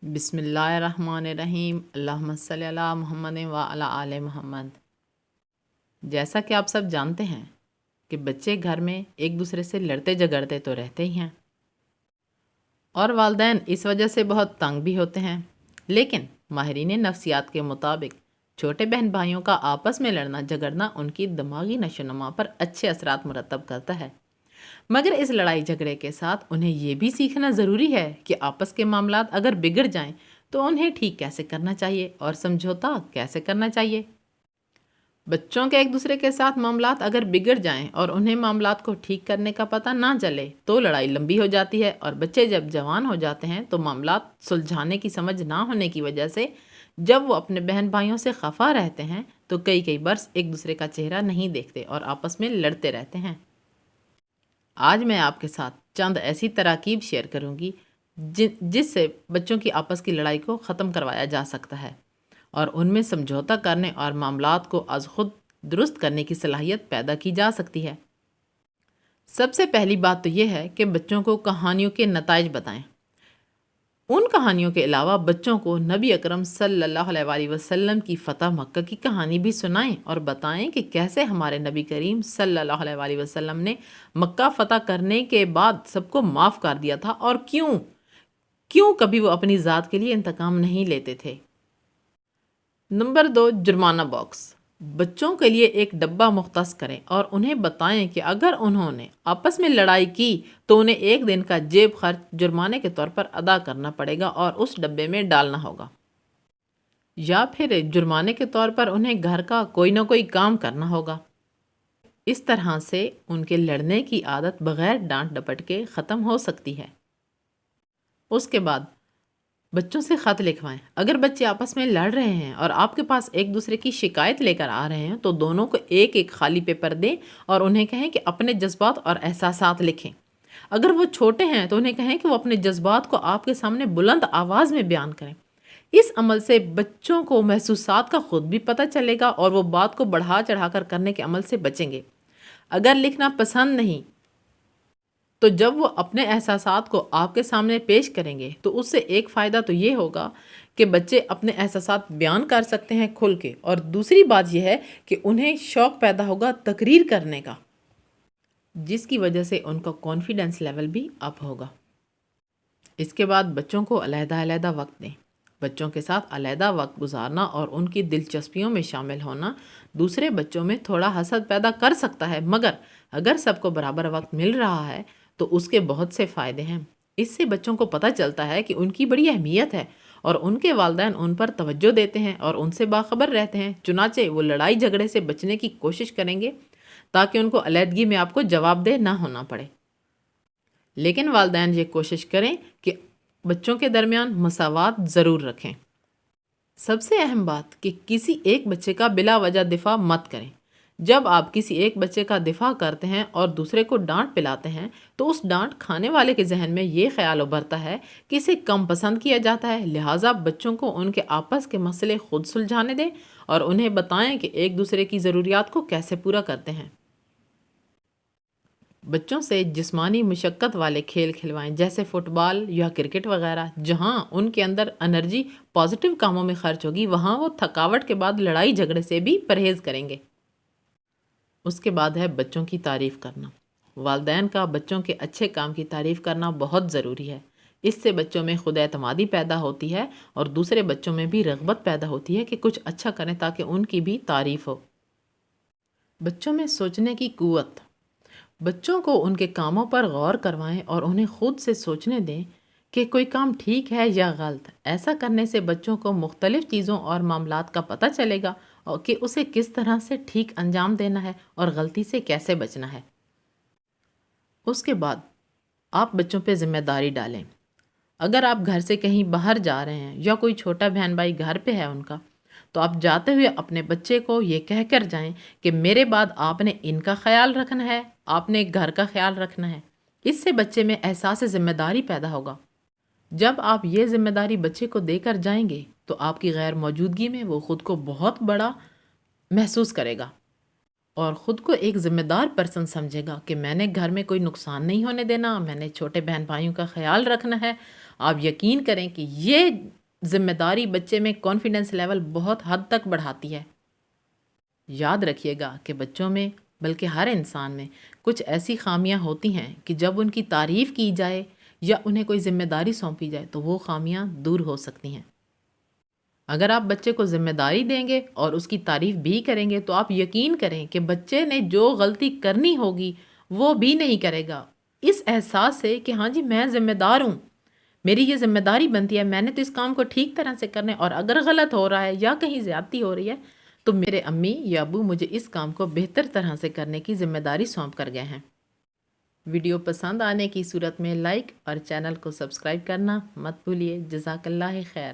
بسم اللہ الرحمن الرحیم، اللہم صلی علی محمد و علی آل محمد۔ جیسا کہ آپ سب جانتے ہیں کہ بچے گھر میں ایک دوسرے سے لڑتے جھگڑتے تو رہتے ہی ہیں اور والدین اس وجہ سے بہت تنگ بھی ہوتے ہیں، لیکن ماہرین نفسیات کے مطابق چھوٹے بہن بھائیوں کا آپس میں لڑنا جھگڑنا ان کی دماغی نشو و نما پر اچھے اثرات مرتب کرتا ہے۔ مگر اس لڑائی جھگڑے کے ساتھ انہیں یہ بھی سیکھنا ضروری ہے کہ آپس کے معاملات اگر بگڑ جائیں تو انہیں ٹھیک کیسے کرنا چاہیے اور سمجھوتا کیسے کرنا چاہیے۔ بچوں کے ایک دوسرے کے ساتھ معاملات اگر بگڑ جائیں اور انہیں معاملات کو ٹھیک کرنے کا پتہ نہ چلے تو لڑائی لمبی ہو جاتی ہے، اور بچے جب جوان ہو جاتے ہیں تو معاملات سلجھانے کی سمجھ نہ ہونے کی وجہ سے جب وہ اپنے بہن بھائیوں سے خفا رہتے ہیں تو کئی برس ایک دوسرے کا چہرہ نہیں دیکھتے اور آپس میں لڑتے رہتے ہیں۔ آج میں آپ کے ساتھ چند ایسی تراکیب شیئر کروں گی جس سے بچوں کی آپس کی لڑائی کو ختم کروایا جا سکتا ہے اور ان میں سمجھوتا کرنے اور معاملات کو از خود درست کرنے کی صلاحیت پیدا کی جا سکتی ہے۔ سب سے پہلی بات تو یہ ہے کہ بچوں کو کہانیوں کے نتائج بتائیں۔ ان کہانیوں کے علاوہ بچوں کو نبی اکرم صلی اللہ علیہ وآلہ وسلم کی فتح مکہ کی کہانی بھی سنائیں اور بتائیں کہ کیسے ہمارے نبی کریم صلی اللہ علیہ وآلہ وسلم نے مکہ فتح کرنے کے بعد سب کو معاف کر دیا تھا، اور کیوں کبھی وہ اپنی ذات کے لیے انتقام نہیں لیتے تھے۔ نمبر 2، جرمانہ باکس۔ بچوں کے لیے ایک ڈبہ مختص کریں اور انہیں بتائیں کہ اگر انہوں نے آپس میں لڑائی کی تو انہیں ایک دن کا جیب خرچ جرمانے کے طور پر ادا کرنا پڑے گا اور اس ڈبے میں ڈالنا ہوگا، یا پھر جرمانے کے طور پر انہیں گھر کا کوئی نہ کوئی کام کرنا ہوگا۔ اس طرح سے ان کے لڑنے کی عادت بغیر ڈانٹ ڈپٹ کے ختم ہو سکتی ہے۔ اس کے بعد بچوں سے خط لکھوائیں۔ اگر بچے آپس میں لڑ رہے ہیں اور آپ کے پاس ایک دوسرے کی شکایت لے کر آ رہے ہیں تو دونوں کو ایک خالی پیپر دیں اور انہیں کہیں کہ اپنے جذبات اور احساسات لکھیں۔ اگر وہ چھوٹے ہیں تو انہیں کہیں کہ وہ اپنے جذبات کو آپ کے سامنے بلند آواز میں بیان کریں۔ اس عمل سے بچوں کو محسوسات کا خود بھی پتہ چلے گا اور وہ بات کو بڑھا چڑھا کر کرنے کے عمل سے بچیں گے۔ اگر لکھنا پسند نہیں تو جب وہ اپنے احساسات کو آپ کے سامنے پیش کریں گے تو اس سے ایک فائدہ تو یہ ہوگا کہ بچے اپنے احساسات بیان کر سکتے ہیں کھل کے، اور دوسری بات یہ ہے کہ انہیں شوق پیدا ہوگا تقریر کرنے کا، جس کی وجہ سے ان کا کانفیڈنس لیول بھی اپ ہوگا۔ اس کے بعد بچوں کو علیحدہ وقت دیں۔ بچوں کے ساتھ علیحدہ وقت گزارنا اور ان کی دلچسپیوں میں شامل ہونا دوسرے بچوں میں تھوڑا حسد پیدا کر سکتا ہے، مگر اگر سب کو برابر وقت مل رہا ہے تو اس کے بہت سے فائدے ہیں۔ اس سے بچوں کو پتہ چلتا ہے کہ ان کی بڑی اہمیت ہے اور ان کے والدین ان پر توجہ دیتے ہیں اور ان سے باخبر رہتے ہیں، چنانچہ وہ لڑائی جھگڑے سے بچنے کی کوشش کریں گے تاکہ ان کو علیحدگی میں آپ کو جواب دہ نہ ہونا پڑے۔ لیکن والدین یہ کوشش کریں کہ بچوں کے درمیان مساوات ضرور رکھیں۔ سب سے اہم بات کہ کسی ایک بچے کا بلا وجہ دفاع مت کریں۔ جب آپ کسی ایک بچے کا دفاع کرتے ہیں اور دوسرے کو ڈانٹ پلاتے ہیں تو اس ڈانٹ کھانے والے کے ذہن میں یہ خیال ابھرتا ہے کہ اسے کم پسند کیا جاتا ہے، لہٰذا بچوں کو ان کے آپس کے مسئلے خود سلجھانے دیں اور انہیں بتائیں کہ ایک دوسرے کی ضروریات کو کیسے پورا کرتے ہیں۔ بچوں سے جسمانی مشقت والے کھیل کھلوائیں، جیسے فٹ بال یا کرکٹ وغیرہ، جہاں ان کے اندر انرجی پازیٹیو کاموں میں خرچ ہوگی، وہاں وہ تھکاوٹ کے بعد لڑائی جھگڑے سے بھی پرہیز کریں گے۔ اس کے بعد ہے بچوں کی تعریف کرنا۔ والدین کا بچوں کے اچھے کام کی تعریف کرنا بہت ضروری ہے۔ اس سے بچوں میں خود اعتمادی پیدا ہوتی ہے اور دوسرے بچوں میں بھی رغبت پیدا ہوتی ہے کہ کچھ اچھا کریں تاکہ ان کی بھی تعریف ہو۔ بچوں میں سوچنے کی قوت۔ بچوں کو ان کے کاموں پر غور کروائیں اور انہیں خود سے سوچنے دیں کہ کوئی کام ٹھیک ہے یا غلط۔ ایسا کرنے سے بچوں کو مختلف چیزوں اور معاملات کا پتہ چلے گا اور کہ اسے کس طرح سے ٹھیک انجام دینا ہے اور غلطی سے کیسے بچنا ہے۔ اس کے بعد آپ بچوں پہ ذمہ داری ڈالیں۔ اگر آپ گھر سے کہیں باہر جا رہے ہیں یا کوئی چھوٹا بہن بھائی گھر پہ ہے ان کا، تو آپ جاتے ہوئے اپنے بچے کو یہ کہہ کر جائیں کہ میرے بعد آپ نے ان کا خیال رکھنا ہے، آپ نے گھر کا خیال رکھنا ہے۔ اس سے بچے میں احساس ذمہ داری پیدا ہوگا۔ جب آپ یہ ذمہ داری بچے کو دے کر جائیں گے تو آپ کی غیر موجودگی میں وہ خود کو بہت بڑا محسوس کرے گا اور خود کو ایک ذمہ دار پرسن سمجھے گا کہ میں نے گھر میں کوئی نقصان نہیں ہونے دینا، میں نے چھوٹے بہن بھائیوں کا خیال رکھنا ہے آپ یقین کریں کہ یہ ذمہ داری بچے میں کانفیڈنس لیول بہت حد تک بڑھاتی ہے۔ یاد رکھیے گا کہ بچوں میں بلکہ ہر انسان میں کچھ ایسی خامیاں ہوتی ہیں کہ جب ان کی تعریف کی جائے یا انہیں کوئی ذمہ داری سونپی جائے تو وہ خامیاں دور ہو سکتی ہیں۔ اگر آپ بچے کو ذمہ داری دیں گے اور اس کی تعریف بھی کریں گے تو آپ یقین کریں کہ بچے نے جو غلطی کرنی ہوگی وہ بھی نہیں کرے گا، اس احساس سے کہ ہاں جی میں ذمہ دار ہوں، میری یہ ذمہ داری بنتی ہے، میں نے تو اس کام کو ٹھیک طرح سے کرنا ہے، اور اگر غلط ہو رہا ہے یا کہیں زیادتی ہو رہی ہے تو میرے امی یا ابو مجھے اس کام کو بہتر طرح سے کرنے کی ذمہ داری سونپ کر گئے ہیں۔ ویڈیو پسند آنے کی صورت میں لائک اور چینل کو سبسکرائب کرنا مت بھولیے۔ جزاک اللہ خیر۔